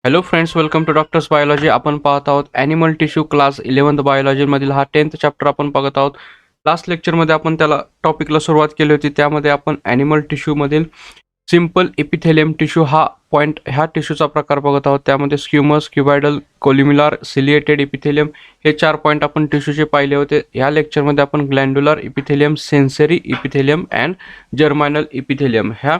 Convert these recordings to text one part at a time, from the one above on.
Hello friends, welcome to doctors biology. आपण पाहत आहोत ॲनिमल टिश्यू क्लास 11th बायोलॉजीमधील हा 10th चॅप्टर आपण बघत आहोत. लास्ट लेक्चरमध्ये आपण त्याला टॉपिकला सुरुवात केली होती. त्यामध्ये आपण ॲनिमल टिश्यूमधील सिंपल एपिथेलियम टिश्यू हा पॉईंट ह्या टिश्यूचा प्रकार बघत आहोत. त्यामध्ये स्क्युमस, क्युबायडल, कोल्युम्युलर, सिलिएटेड एपिथेलियम हे 4 पॉईंट आपण टिश्यूचे पाहिले होते. या लेक्चरमध्ये आपण glandular epithelium, sensory epithelium and germinal epithelium ह्या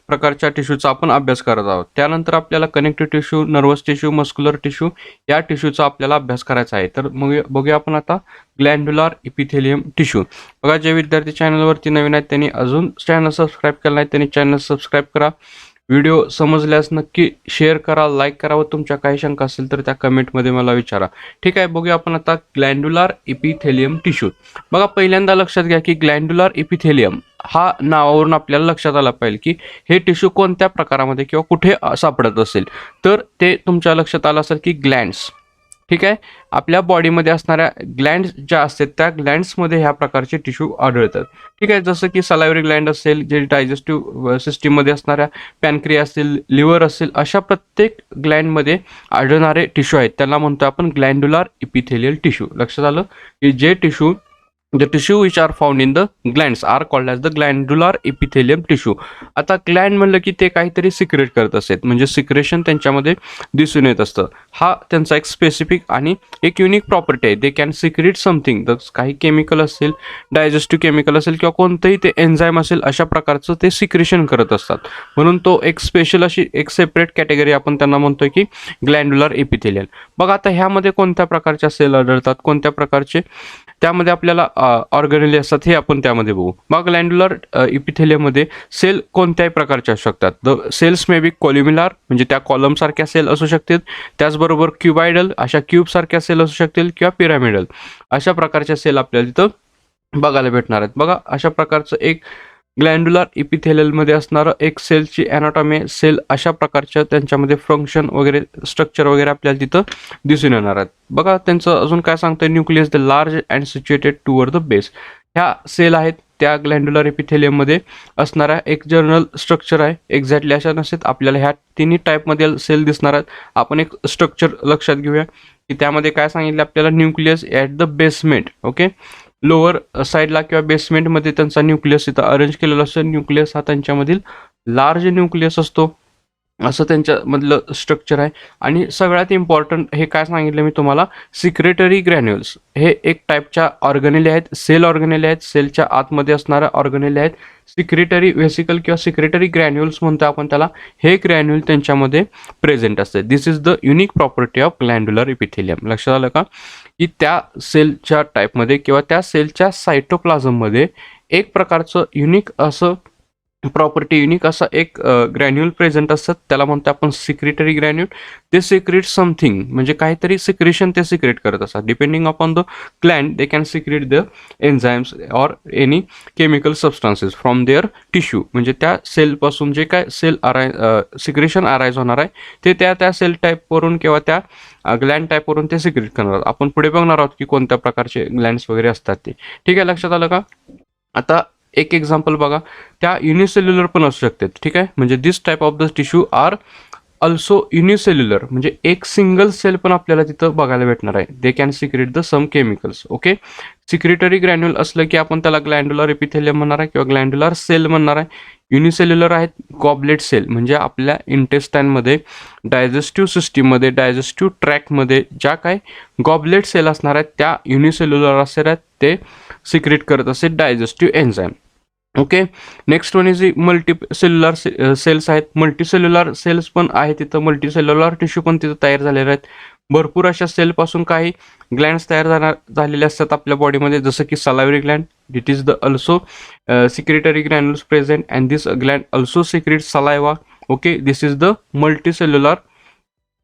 प्रकारच्या टिश्यूचा आपण अभ्यास करत आहोत. त्यानंतर आपल्याला connective tissue, nervous tissue, muscular tissue या टिश्यूचा आपल्याला अभ्यास करायचा आहे. तर मग बघूया आपण आता ग्लँड्युलर एपिथेलियम टिश्यू. बघा, जे विद्यार्थी चॅनलवरती नवीन आहेत त्यांनी अजून चॅनल सबस्क्राईब केलं नाही त्यांनी चॅनल सबस्क्राईब करा. व्हिडिओ समजल्यास नक्की शेअर करा, लाईक करा व तुमच्या काही शंका असेल तर त्या कमेंटमध्ये मला विचारा. ठीक आहे, बघूया आपण आता ग्लँड्युलर एपिथेलियम टिश्यू. बघा, पहिल्यांदा लक्षात घ्या की ग्लँड्युलर एपिथेलियम हा नावावरून आपल्याला लक्षात आलं पाहिजे की हे टिश्यू कोणत्या प्रकारामध्ये किंवा कुठे सापडत असेल. तर ते तुमच्या लक्षात आलं असेल की ग्लँड्स. ठीक आहे, आपल्या बॉडीमध्ये असणाऱ्या ग्लँड्स ज्या असतात त्या ग्लँड्समध्ये ह्या प्रकारचे टिश्यू आढळतात. ठीक आहे, जसं की सलायव्हरी ग्लँड असेल, जे डायजेस्टिव्ह सिस्टीममध्ये असणाऱ्या पॅनक्रिया असेल, लिव्हर असेल, अशा प्रत्येक ग्लँडमध्ये आढळणारे टिश्यू आहेत त्याला म्हणतो आपण ग्लँड्युलर इपिथेलियल टिश्यू. लक्षात आलं की जे tissue The tissue which are found in the glands are called as the glandular epithelium tissue. आता ग्लँड म्हणलं की ते काहीतरी सिक्रेट करत असतात, म्हणजे सिक्रेशन त्यांच्यामध्ये दिसून येत असतं. हा त्यांचा एक स्पेसिफिक आणि एक युनिक प्रॉपर्टी आहे. दे कॅन सिक्रेट समथिंग, तर काही केमिकल असेल, डायजेस्टिव्ह केमिकल असेल किंवा कोणतंही ते एन्झाईम असेल, अशा प्रकारचं ते सिक्रेशन करत असतात. म्हणून तो एक स्पेशल अशी एक सेपरेट कॅटेगरी आपण त्यांना म्हणतोय की ग्लँड्युलर एपिथेलियल. बघा, आता ह्यामध्ये कोणत्या प्रकारच्या सेल आढळतात, कोणत्या प्रकारचे त्यामध्ये आपल्याला ऑर्गनेली असतात हे आपण त्यामध्ये बघू. मग ग्लँड्युलर इपिथेलियममध्ये सेल कोणत्याही प्रकारचे असू शकतात. द सेल्स मे बी कोल्युम्युलर, म्हणजे त्या कॉलम सारख्या सेल असू शकतील. त्याचबरोबर क्युबायडल, अशा क्यूब सारख्या सेल असू शकतील, किंवा पिरामिडल अशा प्रकारच्या सेल आपल्याला तिथं बघायला भेटणार आहेत. बघा, अशा प्रकारचं एक ग्लँड्युलर इपिथेलियलमध्ये असणारं एक सेलची अॅनाटॉमी, सेल अशा प्रकारच्या त्यांच्यामध्ये फंक्शन वगैरे, स्ट्रक्चर वगैरे आपल्याला तिथं दिसून येणार आहेत. बघा, त्यांचं अजून काय सांगतं, nucleus the large and situated toward the base. ह्या सेल आहेत त्या ग्लँड्युलर एपिथेलियममध्ये असणारा एक जनरल स्ट्रक्चर आहे. एक्झॅक्टली अशा नसतात, आपल्याला ह्या तिन्ही टाईपमध्ये सेल दिसणार आहेत. आपण एक स्ट्रक्चर लक्षात घेऊया की त्यामध्ये काय सांगितलं आपल्याला, nucleus at the basement. Okay, lower साईडला किंवा बेसमेंटमध्ये त्यांचा न्यूक्लियस इथं अरेंज केलेला असतो. न्यूक्लियस हा त्यांच्यामधील लार्ज न्यूक्लियस असतो, असं त्यांच्यामधलं स्ट्रक्चर आहे. आणि सगळ्यात इम्पॉर्टंट हे काय सांगितलं मी तुम्हाला, सिक्रेटरी ग्रॅन्युल्स हे एक टाईपच्या ऑर्गनेले आहेत, सेल ऑर्गनेले आहेत. सेलच्या आतमध्ये असणाऱ्या ऑर्गनेले आहेत. सिक्रेटरी व्हेसिकल किंवा सिक्रेटरी ग्रॅन्युल्स म्हणतो आपण त्याला. हे ग्रॅन्युल त्यांच्यामध्ये प्रेझेंट असते. This is the unique property of glandular epithelium. लक्षात आलं का की त्या सेलच्या टाईपमध्ये किंवा त्या सेलच्या सायटोप्लाझममध्ये एक प्रकारचं युनिक असं प्रॉपर्टी, युनिक असा एक ग्रॅन्युल प्रेझेंट असतात, त्याला म्हणतो आपण सिक्रेटरी ग्रॅन्युल. ते सिक्रेट समथिंग, म्हणजे काहीतरी सिक्रेशन ते सिक्रेट करत असतात. Depending upon the gland they can secrete the enzymes or any chemical substances from their tissue. म्हणजे त्या सेलपासून जे काय सेल सिक्रेशन अराईज होणार आहे ते त्या सेल टाईपवरून किंवा त्या ग्लँड टाईपवरून ते सिक्रेट करणार. आपण पुढे बघणार आहोत की कोणत्या प्रकारचे ग्लँड्स वगैरे असतात ते. ठीक आहे, लक्षात आलं का. आता एक एक्झाम्पल बघा, त्या युनिसेल्युलर पण असू शकतात. ठीक आहे, म्हणजे this type of the tissue are also unicellular, म्हणजे एक सिंगल सेल पण आपल्याला तिथं बघायला भेटणार आहे. They can secrete the some chemicals. Okay, secretory granule असलं की आपण त्याला ग्लँड्युलर एपिथेलियम म्हणणार आहे किंवा ग्लँड्युलर सेल म्हणणार आहे. युनिसेल्युलर आहेत गॉबलेट सेल, म्हणजे आपल्या इंटेस्टाईनमध्ये, डायजेस्टिव्ह सिस्टीममध्ये, डायजेस्टिव्ह ट्रॅकमध्ये ज्या काय गॉबलेट सेल असणार आहेत त्या युनिसेल्युलर असणार आहेत. ते सिक्रेट करत असे digestive enzyme. Okay, next one is multicellular cells आहेत. मल्टीसेल्युलर सेल्स पण आहेत तिथं, मल्टीसेल्युलर टिश्यू पण तिथं तयार झालेले आहेत. भरपूर अशा सेलपासून काही ग्लँड्स तयार झालेले असतात आपल्या बॉडीमध्ये, जसं की salivary gland. It is the also secretory granules present and this gland also secrete saliva. Okay, this is the multicellular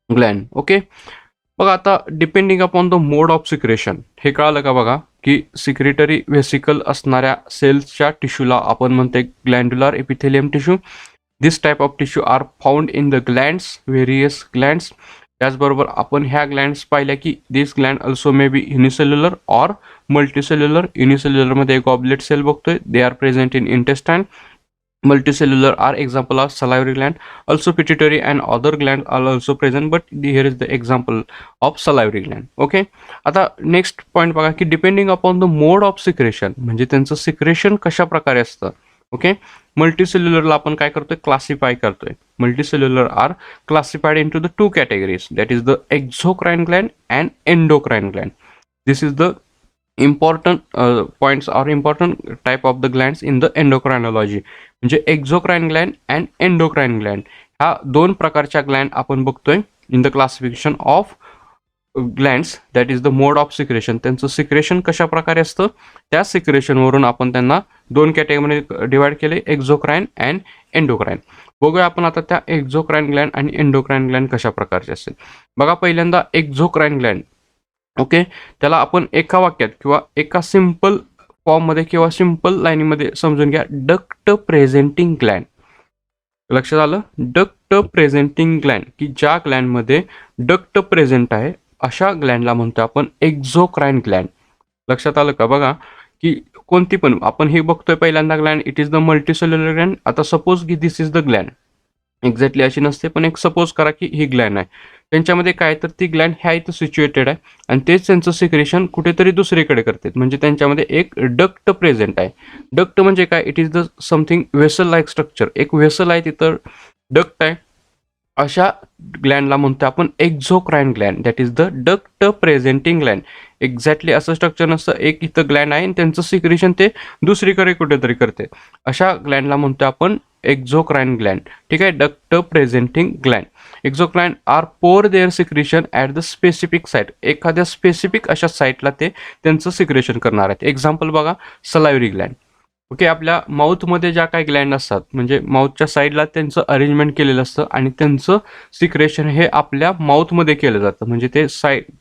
gland. Okay, बघा, आता depending upon the mode of secretion हे कळालं का. बघा की सिक्रेटरी व्हेसिकल असणाऱ्या सेल्सच्या टिश्यूला आपण म्हणते glandular epithelium tissue. This type of tissue are found in the glands, various glands. त्याचबरोबर आपण ह्या ग्लँड्स पाहिल्या की this gland also may be unicellular or multicellular. युनिसेल्युलरमध्ये गॉबलेट सेल बघतोय, they are present in intestine. multicellular are example of salivary gland. Also pituitary and other glands are also present, but here is the example of salivary gland. Okay, आता next point बघा की depending upon the mode of secretion, म्हणजे त्यांचं secretion कशा प्रकारे असतं. Okay, मल्टीसेल्युलरला आपण काय करतोय, क्लासिफाय करतोय. Multicellular are classified into the two categories, that is the exocrine gland and endocrine gland. This is the important points or important type of the glands in the endocrinology. म्हणजे एक्झोक्राइन gland and endocrine ग्लॅन्ड ह्या दोन प्रकारच्या gland आपण बघतोय in the classification of glands, that is the mode of secretion. त्यांचं secretion कशा प्रकारे असतं, त्या सिक्रेशनवरून आपण त्यांना दोन कॅटेगरीमध्ये डिवाइड केले, एक्झोक्राइन अँड एंडोक्राइन. बघूया आपण आता त्या एक्झोक्राइन ग्लॅन्ड आणि एंडोक्राइन ग्लॅन्ड कशा प्रकारचे असेल. बघा पहिल्यांदा एक्झोक्राइन ग्लॅन्ड. ओके, त्याला आपण एका वाक्यात किंवा एका सिंपल फॉर्ममध्ये किंवा सिंपल लाईनीमध्ये समजून घ्या, डक्ट प्रेझेंटिंग ग्लॅन्ड. लक्षात आलं, डक्ट प्रेझेंटिंग ग्लॅन्ड, की ज्या ग्लॅन्डमध्ये डक्ट प्रेझेंट आहे अशा ग्लॅन्डला म्हणतो आपण एक्झोक्राइन ग्लॅन्ड. लक्षात आलं का. बघा की कोणती पण आपण हे बघतोय पहिल्यांदा ग्लॅन्ड, इट इज द मल्टीसेल्युलर ग्लॅन्ड. आता सपोज की दिस इज द ग्लॅन्ड, एक्झॅक्टली अशी नसते पण एक सपोज करा की ही ग्लॅन्ड आहे, त्यांच्यामध्ये काय तर ती ग्लॅन्ड ह्या इथं सिच्युएटेड आहे आणि तेच त्यांचं सिक्रेशन कुठेतरी दुसरीकडे करतात, म्हणजे त्यांच्यामध्ये एक डक्ट प्रेझेंट आहे. डक्ट म्हणजे काय, it is the something vessel like structure, एक व्हेसल आहे तिथं डक्ट आहे, अशा ग्लॅन्डला म्हणतो आपण exocrine gland, that is the duct presenting gland. Exactly असं स्ट्रक्चर नसतं, एक इथं ग्लॅन्ड आहे आणि त्यांचं सिक्रेशन ते दुसरीकडे कुठेतरी करते, अशा ग्लॅन्डला म्हणतो आपण एक्झोक्राइन ग्लॅन्ड. ठीक आहे, duct presenting gland. Exocrine are pour their secretion at the specific site, एखाद्या स्पेसिफिक अशा साईटला ते त्यांचं सिक्रेशन करणार आहेत. एक्झाम्पल बघा, सलायव्हरी ग्लॅन्ड. ओके, आपल्या माउथमध्ये ज्या काही ग्लॅन्ड असतात, म्हणजे माउथच्या साईडला त्यांचं अरेंजमेंट केलेलं असतं आणि त्यांचं सिक्रेशन हे आपल्या माउथमध्ये केलं जातं, म्हणजे ते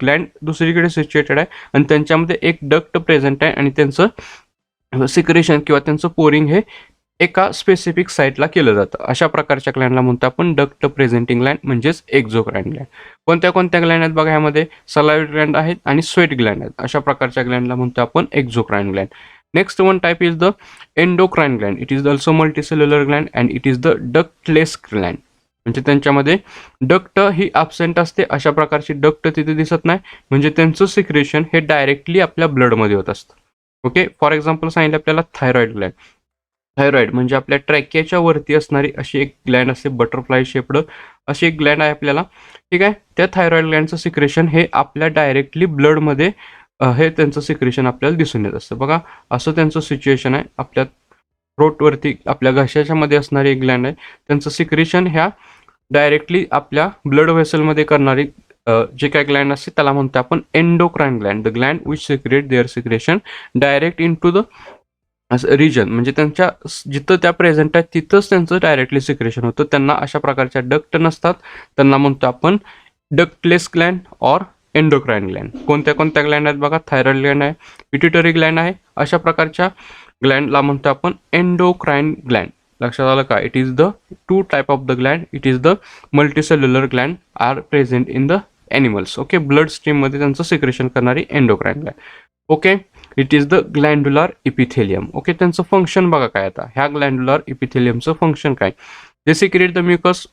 ग्लॅन्ड दुसरीकडे सिच्युएटेड आहे आणि त्यांच्यामध्ये एक डक्ट प्रेझेंट आहे आणि त्यांचं सिक्रेशन किंवा त्यांचं पोरिंग हे एका स्पेसिफिक साईटला केलं जातं. अशा प्रकारच्या ग्लॅन्डला म्हणतो आपण डक्ट प्रेझेंटिंग ग्लॅन्ड म्हणजेच एक्झोक्राइन ग्लॅन्ड. कोणत्या कोणत्या ग्लॅन्ड आहेत बघा, ह्यामध्ये सलायव्हरी ग्लॅन्ड आहेत आणि स्वेट ग्लॅन्ड आहेत. अशा प्रकारच्या ग्लॅन्डला म्हणतो आपण exocrine gland. Next one type is the endocrine gland. It is also multicellular gland and it is the ductless gland. म्हणजे त्यांच्यामध्ये डक्ट ही ॲब्सेंट असते, अशा प्रकारची डक्ट तिथे दिसत नाही, म्हणजे त्यांचं सिक्रेशन हे डायरेक्टली आपल्या ब्लडमध्ये होत असतं. ओके, फॉर एक्झाम्पल सांगितलं आपल्याला थायरॉइड ग्लॅन्ड. थायरॉइड म्हणजे आपल्या ट्रॅकियाच्या वरती असणारी अशी एक ग्लॅन्ड असते, बटरफ्लाय शेप्ड अशी एक ग्लॅन्ड आहे आपल्याला. ठीक आहे, त्या थायरॉइड ग्लॅन्डचं सिक्रेशन हे आपल्या डायरेक्टली ब्लडमध्ये हे त्यांचं सिक्रेशन आपल्याला दिसून येत असतं. बघा असं त्यांचं सिच्युएशन आहे. आपल्या थ्रोटवरती आपल्या घशाच्या मध्ये असणारी एक ग्लॅन्ड आहे, त्यांचं सिक्रेशन ह्या डायरेक्टली आपल्या ब्लड व्हेसलमध्ये करणारी जे काय ग्लॅन्ड असते त्याला म्हणतो आपण endocrine gland. The gland which secrete their secretion direct into the region, म्हणजे त्यांच्या जिथं त्या प्रेझेंट आहेत तिथंच त्यांचं डायरेक्टली सिक्रेशन होतं. त्यांना अशा प्रकारच्या डक्ट नसतात, त्यांना म्हणतो आपण डक्टलेस ग्लॅन्ड ऑर एंडोक्राइन ग्लॅन्ड. कोणत्या कोणत्या ग्लॅन्ड आहेत बघा, थायरॉइड ग्लॅन्ड आहे, पिट्युटरी ग्लॅन्ड आहे, अशा प्रकारच्या ग्लॅन्डला म्हणतो आपण एंडोक्राइन ग्लॅन्ड. लक्षात आलं का. It is the two type of the gland. It is the multicellular gland are present in the animals. Okay, blood स्ट्रीममध्ये त्यांचं सिक्रेशन करणारी endocrine gland. Okay, it is the glandular epithelium. Okay, त्यांचं function बघा काय आता, ह्या glandular इपिथेलियमचं function काय, ते secrete the mucus.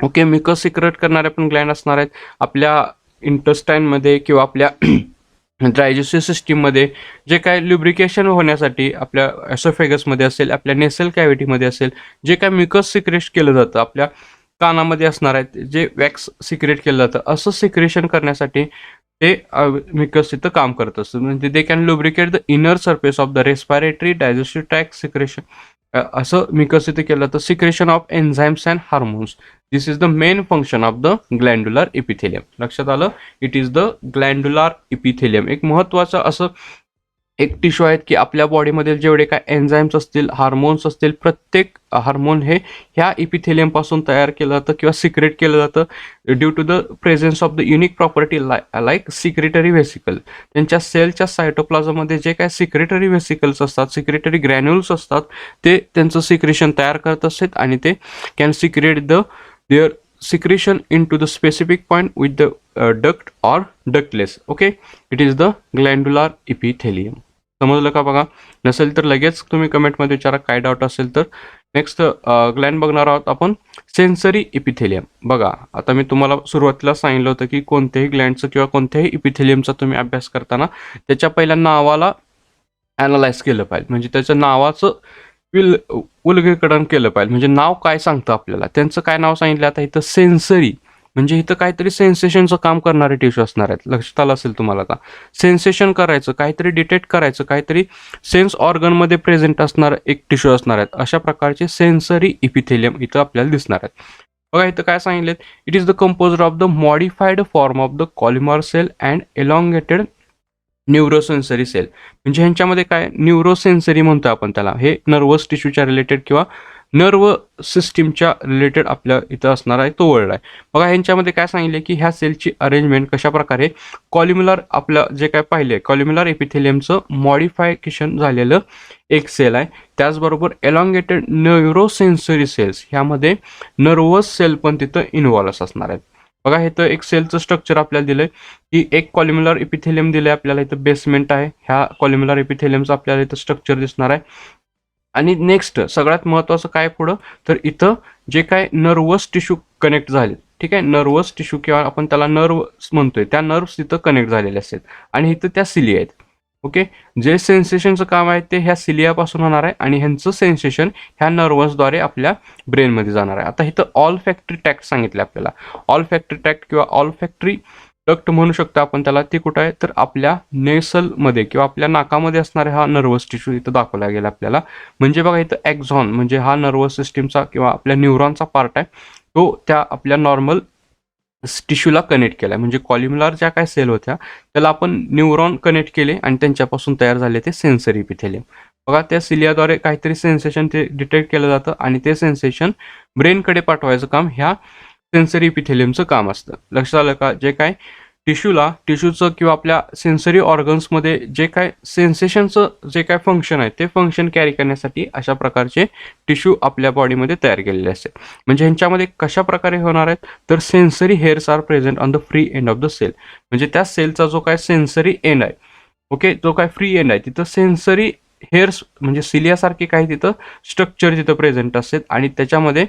Okay, mucus secrete करणारे पण ग्लॅन्ड असणार आहेत आपल्या इंटेस्टाईनमध्ये किंवा आपल्या डायजेस्टिव्ह सिस्टीममध्ये. जे काय ल्युब्रिकेशन होण्यासाठी आपल्या एसोफेगसमध्ये असेल, आपल्या नेसल कॅव्हिटीमध्ये असेल, जे काय म्युकस सिक्रेट केलं जातं, आपल्या कानामध्ये असणार आहेत जे वॅक्स सिक्रेट केलं जातं, असं सिक्रेशन करण्यासाठी ते म्युकस तिथं काम करत असतं. म्हणजे they can lubricate the inner surface of the respiratory digestive tract secretion. असं म्युकस तिथे केलं जातं. Secretion of enzymes and hormones, this is the main function of the glandular epithelium. लक्षात आलं, it is the glandular epithelium. एक महत्त्वाचं असं एक टिश्यू आहेत की आपल्या बॉडीमध्ये जेवढे काय एन्झाईम्स असतील, हार्मोन्स असतील, प्रत्येक हार्मोन हे ह्या इपिथेलियमपासून तयार केलं जातं किंवा सिक्रेट केलं जातं due to the presence of the unique property like secretory vesicle. त्यांच्या सेलच्या सायटोप्लाझममध्ये जे काय सिक्रेटरी व्हेसिकल्स असतात, सिक्रेटरी ग्रॅन्युल्स असतात, ते त्यांचं सिक्रेशन तयार करत असतात आणि ते can secrete their secretion into the specific point with the duct or ductless. Okay, it is the glandular epithelium. समजलं का बघा, नसेल तर लगेच तुम्ही कमेंटमध्ये विचारा काय डाऊट असेल तर. नेक्स्ट ग्लॅन्ड बघणार आहोत आपण सेन्सरी इपिथेलियम. बघा, आता मी तुम्हाला सुरुवातीला सांगितलं होतं की कोणत्याही ग्लॅन्डचं किंवा कोणत्याही इपिथेलियमचा तुम्ही अभ्यास करताना त्याच्या पहिल्या नावाला ॲनालाइज केलं पाहिजे, म्हणजे त्याच्या नावाचं उलगीकरण केलं पाहिजे, म्हणजे नाव काय सांगतं आपल्याला. त्यांचं काय नाव सांगितलं आता इथं सेन्सरी, म्हणजे इथं काहीतरी सेन्सेशनचं काम करणारे टिश्यू असणार आहेत. लक्षात आलं असेल तुम्हाला आता. सेन्सेशन करायचं, काहीतरी डिटेक्ट करायचं, काहीतरी सेन्स ऑर्गनमध्ये प्रेझेंट असणार एक टिश्यू असणार आहेत. अशा प्रकारचे सेन्सरी इपिथेलियम इथं आपल्याला दिसणार आहेत. बघा इथं काय सांगितलेत, it is the composed of the modified form of the columnar cell and elongated neurosensory cell. म्हणजे ह्यांच्यामध्ये काय न्यूरोसेन्सरी म्हणतो आपण त्याला, हे नर्वस टिश्यूच्या रिलेटेड किंवा नर्व सिस्टीमच्या रिलेटेड आपल्या इथं असणार आहे तो वर्ड आहे. बघा ह्यांच्यामध्ये काय सांगितले की ह्या सेलची अरेंजमेंट कशा प्रकारे कॉल्युम्युलर, आपलं जे काय पाहिले कॉल्युम्युलर एपिथेलियमचं मॉडिफिकेशन झालेलं एक सेल आहे. त्याचबरोबर एलॉंगेटेड न्यूरोसेन्सरी सेल्स, ह्यामध्ये नर्वस सेल पण तिथं इन्व्हॉल्व असणार आहेत. बघा इथं एक सेलचं स्ट्रक्चर आपल्याला दिलंय की एक कॉल्युम्युलर एपिथेलियम दिलंय आपल्याला, इथं बेसमेंट आहे. ह्या कॉल्युम्युलर एपिथेलियमचं आपल्याला इथं स्ट्रक्चर दिसणार आहे. आणि नेक्स्ट सगळ्यात महत्त्वाचं काय पुढं, तर इथं जे काय नर्वस टिश्यू कनेक्ट झाले, ठीक आहे, नर्वस टिश्यू किंवा आपण त्याला नर्व म्हणतोय, त्या नर्व्स तिथं कनेक्ट झालेले असतात आणि इथं त्या सिलिया आहेत. ओके, जे सेन्सेशनचं काम आहे ते ह्या सिलियापासून होणार आहे आणि ह्यांचं सेन्सेशन ह्या नर्वसद्वारे आपल्या ब्रेनमध्ये जाणार आहे. आता इथं ऑल फॅक्टरी टॅक्ट सांगितलं आपल्याला. ऑल फॅक्टरी टॅक्ट किंवा ऑल फॅक्टरी डक्ट म्हणू शकतो आपण त्याला. ते कुठं आहे तर आपल्या नेसलमध्ये किंवा आपल्या नाकामध्ये असणारा हा नर्वस टिश्यू इथं दाखवला गेला आपल्याला. म्हणजे बघा इथं एक्झॉन, म्हणजे हा नर्वस सिस्टीमचा किंवा आपल्या न्यूरॉनचा पार्ट आहे, तो त्या आपल्या नॉर्मल टिश्यूला कनेक्ट केला. म्हणजे कॉल्युम्युलर ज्या काय सेल होत्या त्याला आपण न्यूरॉन कनेक्ट केले आणि त्यांच्यापासून तयार झाले ते सेन्सरी इपिथेलियम. बघा त्या सिलियाद्वारे काहीतरी सेन्सेशन ते डिटेक्ट केलं जातं आणि ते सेन्सेशन ब्रेनकडे पाठवायचं काम ह्या सेन्सरी इपिथेलियमचं काम असतं. लक्षात आलं का. जे काय टिश्यूचं किंवा आपल्या सेन्सरी ऑर्गन्समध्ये जे काय सेन्सेशनचं जे काय फंक्शन आहे ते फंक्शन कॅरी करण्यासाठी अशा प्रकारचे टिश्यू आपल्या बॉडीमध्ये तयार केलेले असते. म्हणजे ह्यांच्यामध्ये कशा प्रकारे होणार आहेत तर sensory hairs are present on the free end of the cell. म्हणजे त्या सेलचा जो काय सेन्सरी एंड आहे, ओके, जो काय फ्री एंड आहे तिथं सेन्सरी हेअर्स म्हणजे सिलियासारखे काही तिथं स्ट्रक्चर तिथं प्रेझेंट असतात आणि त्याच्यामध्ये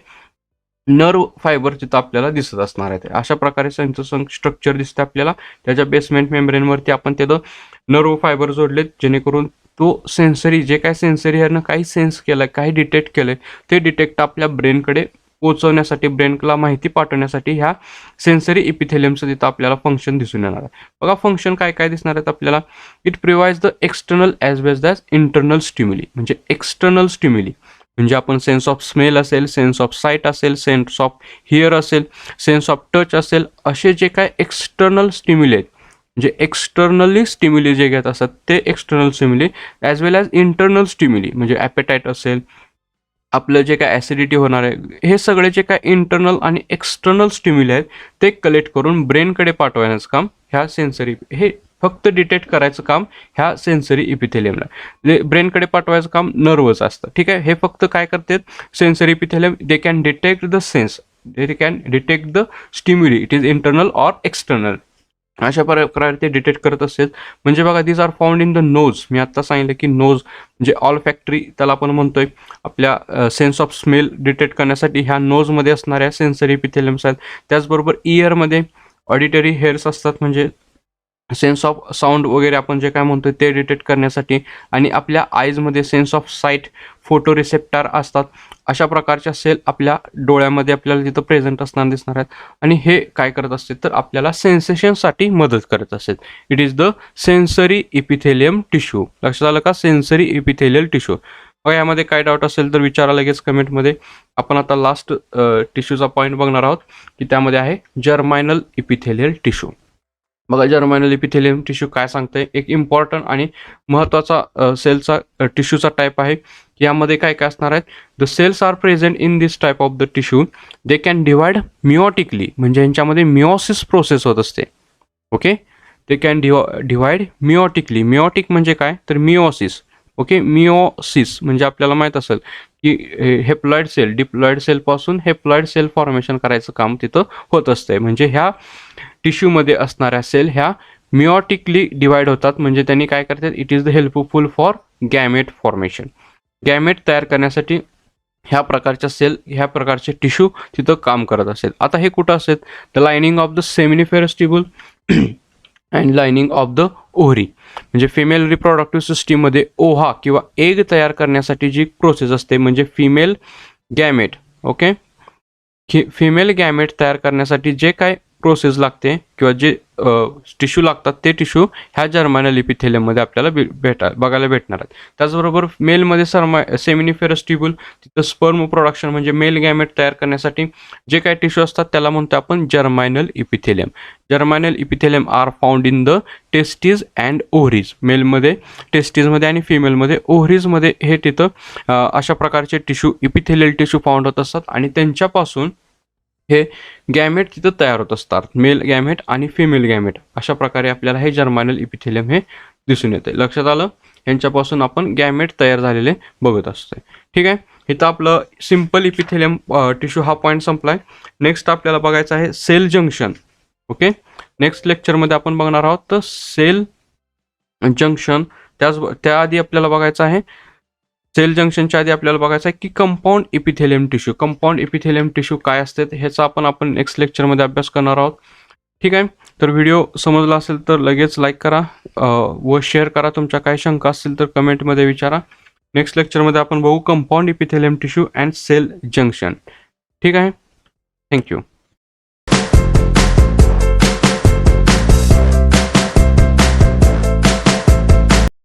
नर्व फायबर तिथं आपल्याला दिसत असणार आहे. अशा प्रकारे त्यांचं स्ट्रक्चर दिसतं आपल्याला. त्याच्या बेसमेंट मेम्ब्रेनवरती आपण त्याचं नर्व फायबर जोडलेत, जेणेकरून तो सेन्सरी जे काय सेन्सरी ह्यानं काही सेन्स केलं, काही डिटेक्ट केलं, ते डिटेक्ट आपल्या ब्रेनकडे पोहोचवण्यासाठी, ब्रेनला माहिती पाठवण्यासाठी ह्या सेन्सरी इपिथेलियमचं तिथं आपल्याला फंक्शन दिसून येणार आहे. बघा फंक्शन काय काय दिसणार आहेत आपल्याला. It provides the external as well as internal stimuli. म्हणजे एक्सटर्नल स्टिम्युली म्हणजे आपण सेन्स ऑफ स्मेल असेल, सेन्स ऑफ साईट असेल, सेन्स ऑफ हिअर असेल, सेन्स ऑफ टच असेल, असे जे काय एक्सटर्नल स्टिम्युली आहेत, म्हणजे एक्सटर्नली स्टिम्युली जे घेत असतात ते external स्टिम्युली, as well as internal stimuli म्हणजे ॲपेटाईट असेल, आपलं जे काय ॲसिडिटी होणार आहे, हे सगळे जे काय इंटरनल आणि एक्सटर्नल स्टिम्युली आहेत ते कलेक्ट करून ब्रेनकडे पाठवण्याचं काम ह्या सेन्सरी, हे फक्त डिटेक्ट करायचं काम ह्या सेन्सरी इपिथेलियमला, ब्रेनकडे पाठवायचं काम नर्वच असतं. ठीक आहे, हे फक्त काय करतात sensory epithelium, they can detect the sense, they can detect the stimuli, it is internal or external, अशा प्रकारे ते डिटेक्ट करत असतात. म्हणजे बघा these are found in the nose. मी आता सांगितलं की नोज म्हणजे ऑल फॅक्टरी त्याला आपण म्हणतोय. आपल्या सेन्स ऑफ स्मेल डिटेक्ट करण्यासाठी ह्या नोजमध्ये असणाऱ्या सेन्सरी इपिथेलियम्स आहेत. त्याचबरोबर इयरमध्ये ऑडिटरी हेअर्स असतात, म्हणजे सेन्स ऑफ साऊंड वगैरे आपण जे काय म्हणतोय ते डिटेक्ट करण्यासाठी, आणि आपल्या आईजमध्ये sense of sight, photo receptor असतात. अशा प्रकारच्या सेल आपल्या डोळ्यामध्ये आपल्याला तिथं प्रेझेंट असताना दिसणार आहेत आणि हे काय करत असते तर आपल्याला सेन्सेशनसाठी मदत करत असतात. It is the sensory epithelium tissue. लक्षात आलं का, सेन्सरी इपिथेलियल टिश्यू. बघा यामध्ये काय डाऊट असेल तर विचारा लगेच कमेंटमध्ये. आपण आता लास्ट टिश्यूचा पॉईंट बघणार आहोत की त्यामध्ये आहे जर्मायनल इपिथेलियल टिश्यू. बघा जर्मायनल इपिथेलियम टिश्यू काय सांगतंय, एक इम्पॉर्टंट आणि महत्त्वाचा सेलचा टिश्यूचा टाईप आहे. यामध्ये काय काय असणार आहेत, the cells are present in this type of the tissue, they can divide meiotically, म्हणजे यांच्यामध्ये मिओसिस प्रोसेस होत असते. Okay, they can divide meiotically. Meiotic म्हणजे काय तर मिओसिस. ओके, मिओसिस म्हणजे आपल्याला माहीत असेल की हेप्लॉइड सेल, डिप्लॉइड सेलपासून हेप्लॉइड सेल फॉर्मेशन करायचं काम तिथं होत असतंय. म्हणजे ह्या टिश्यूमध्ये असणाऱ्या सेल ह्या मिओटिकली डिवाइड होतात. म्हणजे त्यांनी काय करतात, it is the helpful for gamete formation. Gamete तयार करण्यासाठी ह्या प्रकारच्या सेल, ह्या प्रकारचे टिश्यू तिथं काम करत असेल. आता हे कुठं असेल? The lining of the seminiferous tubule and lining of the ovary. म्हणजे फिमेल रिप्रोडक्टिव्ह सिस्टीममध्ये ओव्हा किंवा एग तयार करण्यासाठी जी प्रोसेस असते म्हणजे female gamete. Okay, female gamete तयार करण्यासाठी जे काय प्रोसेस लागते किंवा जे टिश्यू लागतात ते टिश्यू ह्या जर्मानल इपिथेलियममध्ये आपल्याला बघायला भेटणार आहेत. त्याचबरोबर मेलमध्ये सेमिनिफेरस ट्यूबल, तिथं स्पर्म प्रोडक्शन म्हणजे मेल गॅमेट तयार करण्यासाठी जे काही टिश्यू असतात त्याला म्हणतो आपण germinal epithelium. Germinal epithelium are found in the testes and ovaries. मेलमध्ये टेस्टीजमध्ये आणि फिमेलमध्ये ओव्हरीजमध्ये हे तिथं अशा प्रकारचे टिश्यू, इपिथेलियल टिश्यू फाउंड होत असतात आणि त्यांच्यापासून हे गॅमेट तिथं तयार होत असतात. मेल गॅमेट आणि फिमेल गॅमेट अशा प्रकारे आपल्याला हे जर्मानल इपिथेलियम हे दिसून येते. लक्षात आलं? यांच्यापासून आपण गॅमेट तयार झालेले बघत असतोय. ठीक आहे, इथं आपलं सिम्पल इपिथेलियम टिश्यू हा पॉईंट संपलाय. नेक्स्ट आपल्याला बघायचं आहे सेल जंक्शन. ओके, नेक्स्ट लेक्चरमध्ये आपण बघणार आहोत तर सेल जंक्शन. त्याआधी आपल्याला बघायचं आहे, सेल जंक्शनच्या आधी आपल्याला बघायचं आहे की compound epithelium tissue. Compound epithelium tissue काय असते ह्याचा आपण नेक्स्ट लेक्चरमध्ये अभ्यास करणार आहोत. ठीक आहे, तर व्हिडिओ समजला असेल तर लगेच लाईक करा व शेअर करा. तुमच्या काही शंका असतील तर कमेंटमध्ये विचारा. नेक्स्ट लेक्चरमध्ये आपण बघू compound epithelium tissue and cell junction. ठीक आहे, थँक्यू.